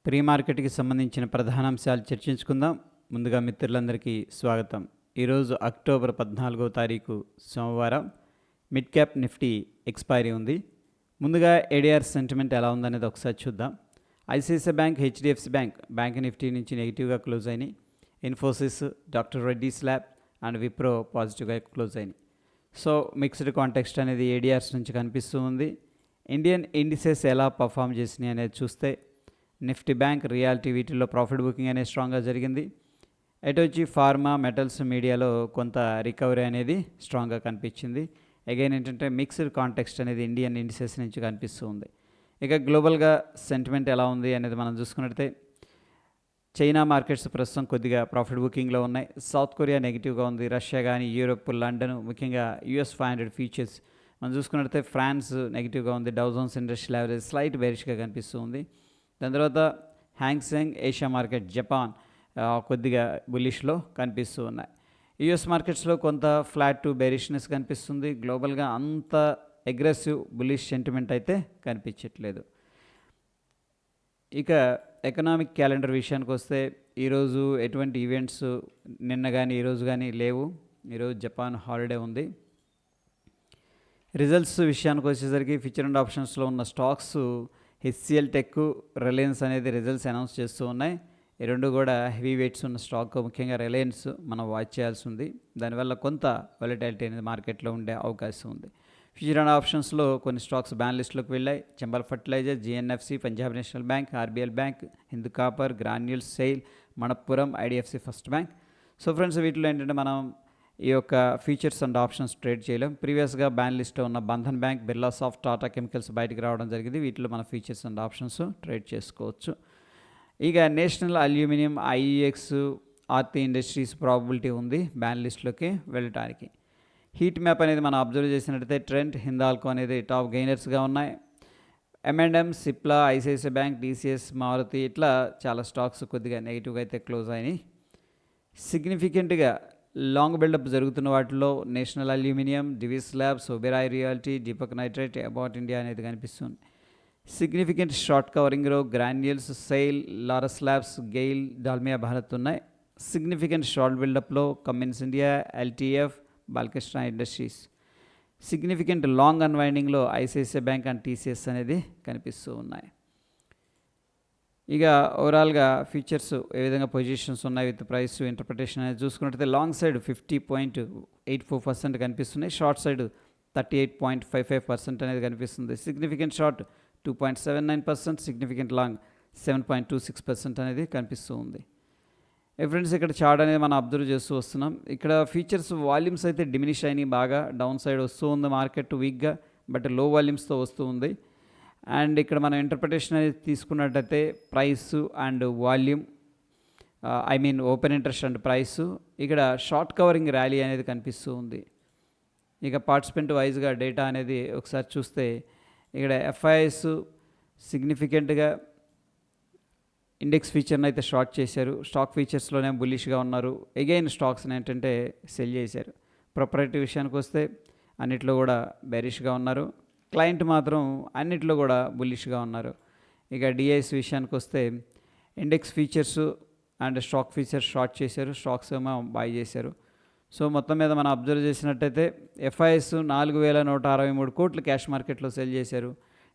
Pre మార్కెట్కి సంబంధించిన ప్రధాన అంశాలు చర్చించుకుందాం. ముందుగా మిత్రులందరికీ స్వాగతం. ఈరోజు అక్టోబర్ 14వ తారీఖు సోమవారం. మిడ్ క్యాప్ నిఫ్టీ ఎక్స్పైరీ ఉంది. ముందుగా ఏడిఆర్ సెంటిమెంట్ ఎలా ఉందనేది ఒకసారి చూద్దాం. ICICI bank, HDFC bank Nifty నుంచి నెగిటివ్గా క్లోజ్ అయినాయి. Infosys, doctor Reddy's lab and Wipro పాజిటివ్గా క్లోజ్ అయినాయి. సో మిక్స్డ్ కాంటెక్స్ట్ అనేది ఏడిఆర్స్ నుంచి కనిపిస్తూ ఉంది. ఇండియన్ ఇండిసెస్ ఎలా పర్ఫామ్ చేసినాయి అనేది చూస్తే నిఫ్టీ బ్యాంక్, రియాలిటీ వీటిల్లో ప్రాఫిట్ బుకింగ్ అనేది స్ట్రాంగ్గా జరిగింది. ఎటు వచ్చి ఫార్మా, మెటల్స్, మీడియాలో కొంత రికవరీ అనేది స్ట్రాంగ్గా కనిపించింది. అగైన్ ఏంటంటే మిక్స్డ్ కాంటెక్స్ట్ అనేది ఇండియన్ ఇండిసెస్ నుంచి కనిపిస్తూ ఉంది. ఇక గ్లోబల్గా సెంటిమెంట్ ఎలా ఉంది అనేది మనం చూసుకున్నట్లయితే చైనా మార్కెట్స్ ప్రస్తుతం కొద్దిగా ప్రాఫిట్ బుకింగ్లో ఉన్నాయి. సౌత్ కొరియా నెగిటివ్గా ఉంది. రష్యా కానీ, యూరోప్, లండన్, ముఖ్యంగా US 500 ఫ్యూచర్స్ మనం చూసుకున్నట్లయితే ఫ్రాన్స్ నెగిటివ్గా ఉంది. Dow Jones industrial average slight బేరిష్గా కనిపిస్తూ ఉంది. దాని తర్వాత హ్యాంగ్సెంగ్ ఏషియా మార్కెట్, జపాన్ కొద్దిగా బులిష్లో కనిపిస్తూ ఉన్నాయి. US మార్కెట్స్లో కొంత ఫ్లాట్ టు బేరిష్నెస్ కనిపిస్తుంది. గ్లోబల్గా అంత అగ్రెసివ్ బులిష్ సెంటిమెంట్ అయితే కనిపించట్లేదు. ఇక ఎకనామిక్ క్యాలెండర్ విషయానికి వస్తే ఈరోజు ఎటువంటి ఈవెంట్స్ నిన్న కానీ ఈరోజు కానీ లేవు. ఈరోజు జపాన్ హాలిడే ఉంది. రిజల్ట్స్ విషయానికి వచ్చేసరికి ఫ్యూచర్ అండ్ ఆప్షన్స్లో ఉన్న స్టాక్స్ హెచ్సిఎల్ టెక్, రిలయన్స్ అనేది రిజల్ట్స్ అనౌన్స్ చేస్తూ ఉన్నాయి. ఈ రెండు కూడా హెవీ వెయిట్స్ ఉన్న స్టాక్. ముఖ్యంగా రిలయన్స్ మనం వాచ్ చేయాల్సి ఉంది. దానివల్ల కొంత వాలటిలిటీ అనేది మార్కెట్లో ఉండే అవకాశం ఉంది. ఫ్యూచర్ అండ్ ఆప్షన్స్లో కొన్ని స్టాక్స్ బ్యాన్ లిస్ట్లోకి వెళ్ళాయి. Chambal fertiliser, GNFC, Punjab national bank, RBL bank, Hindu copper, Granules, SAIL, Manappuram, IDFC first bank. So friends, వీటిలో ఏంటంటే మనం ఈ యొక్క ఫీచర్స్ అండ్ ఆప్షన్స్ ట్రేడ్ చేయలేం. ప్రీవియస్గా బ్యాన్ లిస్ట్లో ఉన్న Bandhan bank, Birla soft, Tata chemicals బయటికి రావడం జరిగింది. వీటిలో మన ఫీచర్స్ అండ్ ఆప్షన్స్ ట్రేడ్ చేసుకోవచ్చు. ఇక national aluminium, IEX, Aarti industries probability ఉంది బ్యాన్ లిస్ట్లోకి వెళ్ళటానికి. హీట్ మ్యాప్ అనేది మనం అబ్జర్వ్ చేసినట్టయితే ట్రెంట్, హిందాల్కో అనేది టాప్ గెయినర్స్గా ఉన్నాయి. M&M, సిప్లా, ICICI బ్యాంక్, TCS, మారుతి ఇట్లా చాలా స్టాక్స్ కొద్దిగా నెగిటివ్గా అయితే క్లోజ్ అయినాయి. సిగ్నిఫికెంట్గా లాంగ్ బిల్డప్ జరుగుతున్న వాటిలో national aluminium, Divi's labs, Oberoi realty, Deepak nitrite, Abbott India అనేది కనిపిస్తుంది. సిగ్నిఫికెంట్ షార్ట్ కవరింగ్లో Granules, SAIL, Laurus labs, GAIL, Dalmia Bharat ఉన్నాయి. సిగ్నిఫికెంట్ షార్ట్ బిల్డప్లో Cummins India, LTF, Balkrishna industries. Significant long అన్వైండింగ్లో ICICI బ్యాంక్ అండ్ TCS అనేది కనిపిస్తూ ఉన్నాయి. ఇక ఓవరాల్గా ఫీచర్స్ ఏ విధంగా పొజిషన్స్ ఉన్నాయి విత్ ప్రైస్ ఇంటర్ప్రిటేషన్ అనేది చూసుకున్నట్లయితే లాంగ్ సైడ్ 50.84% కనిపిస్తున్నాయి. షార్ట్ సైడ్ 38.55% అనేది కనిపిస్తుంది. సిగ్నిఫికెంట్ షార్ట్ 2.79%, సిగ్నిఫికెంట్ లాంగ్ 7.26% అనేది కనిపిస్తూ ఉంది. ఫ్రెండ్స్, ఇక్కడ చార్ట్ అనేది మనం అబ్జర్వ్ చేస్తూ వస్తున్నాం. ఇక్కడ ఫీచర్స్ వాల్యూమ్స్ అయితే డిమినిష్ అయినాయి. బాగా డౌన్ సైడ్ వస్తూ ఉంది మార్కెట్ వీక్గా, బట్ లో వాల్యూమ్స్తో వస్తూ ఉంది. అండ్ ఇక్కడ మనం ఇంటర్ప్రిటేషన్ అనేది తీసుకున్నట్టయితే price and volume, open interest and price, ఇక్కడ షార్ట్ కవరింగ్ ర్యాలీ అనేది కనిపిస్తూ ఉంది. ఇక పార్టిసిపెంట్ వైజ్గా డేటా అనేది ఒకసారి చూస్తే ఇక్కడ FIS సిగ్నిఫికెంట్గా ఇండెక్స్ ఫీచర్ని అయితే షార్ట్ చేశారు. స్టాక్ ఫీచర్స్లోనే బుల్లిష్గా ఉన్నారు. అగైన్ స్టాక్స్ని ఏంటంటే సెల్ చేశారు. ప్రొపరేటివ్ విషయానికి వస్తే అన్నిట్లో కూడా బెరిష్గా ఉన్నారు. క్లయింట్ మాత్రం అన్నిట్లో కూడా బుల్లిష్గా ఉన్నారు. ఇక DIS విషయానికి వస్తే index features and stock features short చేశారు, స్టాక్స్ ఏమో బై చేశారు. సో మొత్తం మీద మనం అబ్జర్వ్ చేసినట్టయితే FIS 4,163 కోట్లు క్యాష్ మార్కెట్లో సెల్ చేశారు.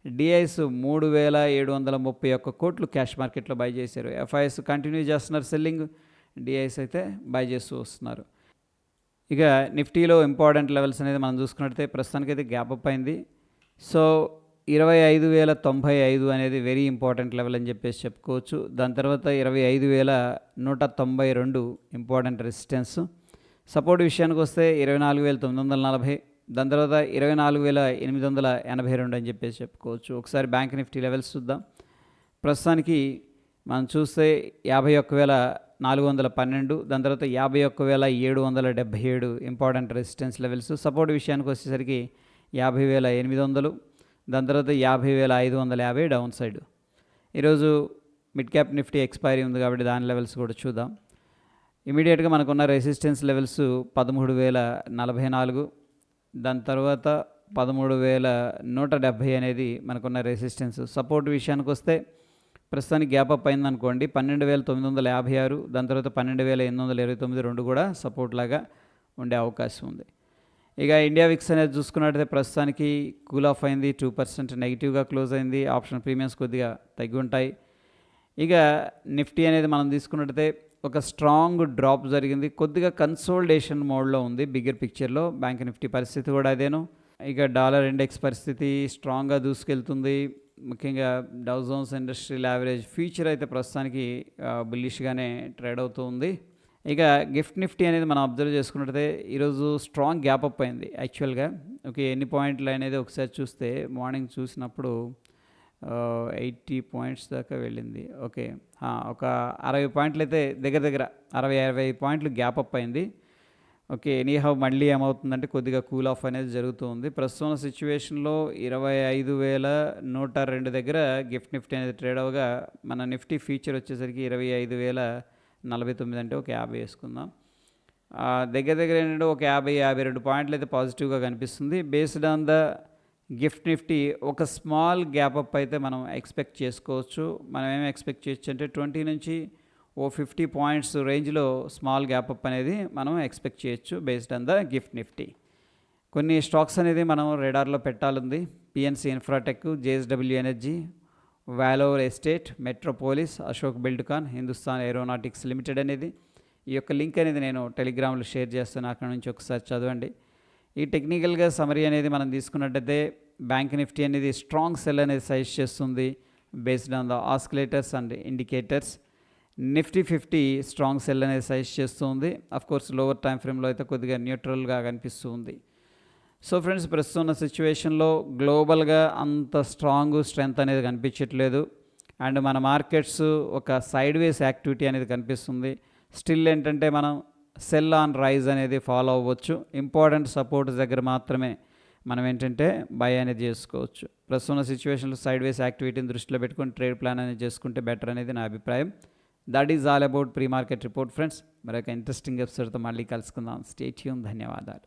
DIS 3,731 కోట్లు క్యాష్ మార్కెట్లో బై చేశారు. FIS కంటిన్యూ చేస్తున్నారు సెల్లింగ్, DIS అయితే బై చేస్తూ వస్తున్నారు. ఇక నిఫ్టీలో ఇంపార్టెంట్ లెవెల్స్ అనేది మనం చూసుకున్నట్టయితే ప్రస్తుతానికైతే గ్యాప్ అప్ అయింది. సో 25,095 అనేది వెరీ ఇంపార్టెంట్ లెవెల్ అని చెప్పేసి చెప్పుకోవచ్చు. దాని తర్వాత 25,192 ఇంపార్టెంట్ రెసిస్టెన్స్. సపోర్ట్ విషయానికి వస్తే 24,940, దాని తర్వాత 24,882 అని చెప్పేసి చెప్పుకోవచ్చు. ఒకసారి బ్యాంక్ నిఫ్టీ లెవెల్స్ చూద్దాం. ప్రస్తుతానికి మనం చూస్తే 51,412, దాని తర్వాత 51,777 ఇంపార్టెంట్ రెసిస్టెన్స్ లెవెల్స్. సపోర్ట్ విషయానికి వచ్చేసరికి 50,800, దాని తర్వాత 50,550 డౌన్ సైడ్. ఈరోజు మిడ్ క్యాప్ నిఫ్టీ ఎక్స్పైరీ ఉంది కాబట్టి దాని లెవెల్స్ కూడా చూద్దాం. ఇమీడియట్గా మనకున్న రెసిస్టెన్స్ లెవెల్స్ 13,044, దాని తర్వాత 13,170 అనేది మనకున్న రెసిస్టెన్స్. సపోర్ట్ విషయానికి వస్తే ప్రస్తుతానికి గ్యాప్ అప్ అయిందనుకోండి 12,956, దాని తర్వాత 12,829 రెండు కూడా సపోర్ట్ లాగా ఉండే అవకాశం ఉంది. ఇక ఇండియా విక్స్ అనేది చూసుకున్నట్టయితే ప్రస్తుతానికి కూల్ ఆఫ్ అయింది, 2% నెగిటివ్గా క్లోజ్ అయింది. ఆప్షన్ ప్రీమియమ్స్ కొద్దిగా తగ్గి ఉంటాయి. ఇక నిఫ్టీ అనేది మనం తీసుకున్నట్టయితే ఒక స్ట్రాంగ్ డ్రాప్ జరిగింది, కొద్దిగా కన్సోలిడేషన్ మోడ్లో ఉంది బిగ్గర్ పిక్చర్లో. బ్యాంక్ నిఫ్టీ పరిస్థితి కూడా అదేను. ఇక డాలర్ ఇండెక్స్ పరిస్థితి స్ట్రాంగ్గా దూసుకెళ్తుంది. ముఖ్యంగా Dow Jones industrial average future అయితే ప్రస్తుతానికి బుల్లిష్గానే ట్రేడ్ అవుతూ ఉంది. ఇక గిఫ్ట్ నిఫ్టీ అనేది మనం అబ్జర్వ్ చేసుకున్నట్టయితే ఈరోజు స్ట్రాంగ్ గ్యాప్ అప్ అయింది యాక్చువల్గా. ఓకే, ఎన్ని పాయింట్లు అనేది ఒకసారి చూస్తే మార్నింగ్ చూసినప్పుడు 80 పాయింట్స్ దాకా వెళ్ళింది. ఓకే, ఒక 60 పాయింట్లు అయితే దగ్గర 60 పాయింట్లు గ్యాప్ అప్ అయింది. ఓకే, ఎనీహౌ మళ్ళీ ఏమవుతుందంటే కొద్దిగా కూల్ ఆఫ్ అనేది జరుగుతూ ఉంది. ప్రస్తుతం సిచ్యువేషన్లో 25,102 దగ్గర గిఫ్ట్ నిఫ్టీ అనేది ట్రేడ్ అవగా మన నిఫ్టీ ఫ్యూచర్ వచ్చేసరికి 25,049 అంటే ఒక 50 వేసుకుందాం. దగ్గర ఏంటంటే ఒక 50-52 పాయింట్లు అయితే పాజిటివ్గా కనిపిస్తుంది. Based on the Gift Nifty ఒక స్మాల్ గ్యాప్ అప్ అయితే మనం ఎక్స్పెక్ట్ చేసుకోవచ్చు. మనం ఏమి ఎక్స్పెక్ట్ చేయొచ్చు అంటే 20 నుంచి 50 పాయింట్స్ రేంజ్లో స్మాల్ గ్యాప్ అప్ అనేది మనం ఎక్స్పెక్ట్ చేయొచ్చు based on the Gift Nifty. కొన్ని స్టాక్స్ అనేది మనం రేడార్లో పెట్టాలంది. PNC Infratech, JSW energy, Valor estate, Metropolis, Ashok Buildcon, Hindustan aeronautics limited అనేది. ఈ యొక్క లింక్ అనేది నేను టెలిగ్రామ్లో షేర్ చేస్తాను, అక్కడ నుంచి ఒకసారి చదవండి. ఈ టెక్నికల్గా సమరీ అనేది మనం తీసుకున్నట్టయితే బ్యాంక్ నిఫ్టీ అనేది స్ట్రాంగ్ సెల్ అనేది సజెస్ట్ చేస్తుంది based on the oscillators and indicators. Nifty 50 strong cell అనేది సజెస్ట్ చేస్తుంది. అఫ్కోర్స్ లోవర్ టైం ఫ్రేమ్లో అయితే కొద్దిగా న్యూట్రల్గా కనిపిస్తుంది. సో ఫ్రెండ్స్, ప్రస్తుతం ఉన్న సిచ్యువేషన్లో గ్లోబల్గా అంత స్ట్రెంగ్త్ అనేది కనిపించట్లేదు. అండ్ మన మార్కెట్స్ ఒక సైడ్ వేస్ యాక్టివిటీ అనేది కనిపిస్తుంది. స్టిల్ ఏంటంటే మనం సెల్ ఆన్ రైజ్ అనేది ఫాలో అవ్వచ్చు. ఇంపార్టెంట్ సపోర్ట్ దగ్గర మాత్రమే మనం ఏంటంటే బై అనేది చేసుకోవచ్చు. ప్రస్తుతం ఉన్న సిచ్యువేషన్లో సైడ్ వేస్ యాక్టివిటీని దృష్టిలో పెట్టుకొని ట్రేడ్ ప్లాన్ అనేది చేసుకుంటే బెటర్ అనేది నా అభిప్రాయం. That is all about pre market report friends. మరొక ఇంట్రెస్టింగ్ ఎపిసోడ్తో మళ్ళీ కలుసుకుందాం. Stay tune. ధన్యవాదాలు.